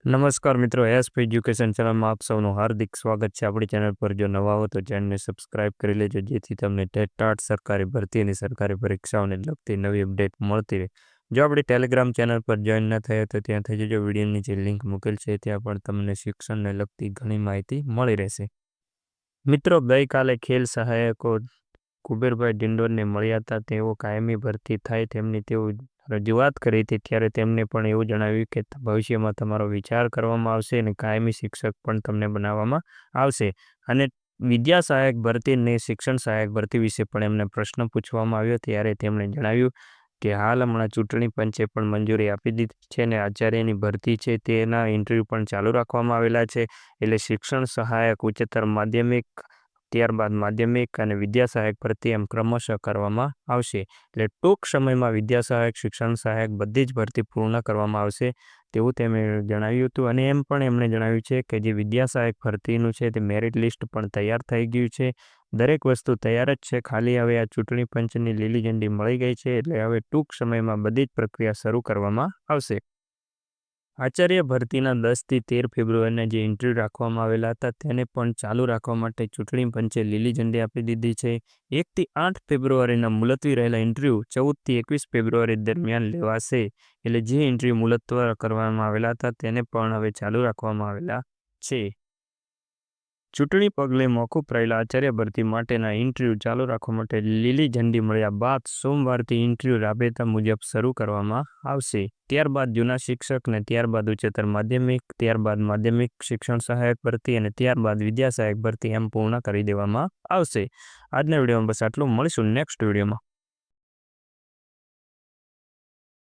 નમસ્કાર મિત્રો, SP education ચેનલમાં આપ સૌનું હાર્દિક સ્વાગત છે। આપણી ચેનલ પર જો નવા હો તો ચેનલને સબસ્ક્રાઇબ કરી લેજો, જેથી તમને ટેટ સરકારી ભરતી અને સરકારી પરીક્ષાઓને લગતી નવી અપડેટ મળતી રહે। જો આપણી ટેલિગ્રામ ચેનલ પર જોઈન ન થયા તો ત્યાં થઈ જજો, વિડીયોની જે લિંક મૂકેલ છે ત્યાં પણ તમને શિક્ષણને લગતી ઘણી માહિતી મળી રહેશે। મિત્રો, ગઈકાલે ખેલ સહાયકો કુબેરભાઈ ડિંડોરને મળ્યા હતા। તેઓ કાયમી ભરતી થાય તેમની તેઓ રજૂઆત કરી હતી, ત્યારે તેમને પણ એવું જણાવ્યું કે ભવિષ્યમાં તમારો વિચાર કરવામાં આવશે અને કાયમી શિક્ષક પણ તમને બનાવવામાં આવશે। અને વિદ્યા સહાયક ભરતી અને શિક્ષણ સહાયક ભરતી વિશે પણ એમને પ્રશ્ન પૂછવામાં આવ્યો, ત્યારે તેમણે જણાવ્યું કે હાલ હમણાં ચૂંટણી પંચે પણ મંજૂરી આપી દીધી છે અને આચાર્યની ભરતી છે તેના ઇન્ટરવ્યૂ પણ ચાલુ રાખવામાં આવેલા છે। એટલે શિક્ષણ સહાયક ઉચ્ચતર માધ્યમિક, ત્યારબાદ માધ્યમિક અને વિદ્યા સહાયક ભરતી એમ ક્રમશઃ કરવામાં આવશે। એટલે ટૂંક સમયમાં વિદ્યા સહાયક, શિક્ષણ સહાયક બધી જ ભરતી પૂર્ણ કરવામાં આવશે તેવું તેમણે જણાવ્યું હતું। અને એમ પણ એમણે જણાવ્યું છે કે જે વિદ્યા સહાયક ભરતીનું છે તે મેરિટ લિસ્ટ પણ તૈયાર થઈ ગયું છે। દરેક વસ્તુ તૈયાર જ છે, ખાલી હવે આ ચૂંટણી પંચની લીલી ઝંડી મળી ગઈ છે, એટલે હવે ટૂંક સમયમાં બધી જ પ્રક્રિયા શરૂ કરવામાં આવશે। આચાર્ય ભરતીના 10 થી 13 ફેબ્રુઆરીના જે ઇન્ટરવ્યૂ રાખવામાં આવેલા હતા તેને પણ ચાલુ રાખવા માટે ચૂંટણી પંચે લીલી ઝંડી આપી દીધી છે। 1 થી 8 ફેબ્રુઆરીના મુલતવી રહેલા ઇન્ટરવ્યૂ 14 થી 21 ફેબ્રુઆરી દરમિયાન લેવાશે। એટલે જે ઇન્ટરવ્યૂ મુલતવ કરવામાં આવેલા હતા તેને પણ હવે ચાલુ રાખવામાં આવેલા છે। ચૂંટણી પગલે મોકૂફ રહેલા આચાર્ય ભરતી માટેના ઇન્ટરવ્યૂ ચાલુ રાખવા માટે લીલી ઝંડી મળ્યા બાદ સોમવારથી ઇન્ટરવ્યૂ રાબેતા મુજબ શરૂ કરવામાં આવશે। ત્યારબાદ જૂના શિક્ષક ને ત્યારબાદ ઉચ્ચતર માધ્યમિક, ત્યારબાદ માધ્યમિક શિક્ષણ સહાયક ભરતી અને ત્યારબાદ વિદ્યા સહાયક ભરતી એમ પૂર્ણ કરી દેવામાં આવશે। આજના વિડીયોમાં બસ આટલું, મળીશું નેક્સ્ટ વિડીયોમાં।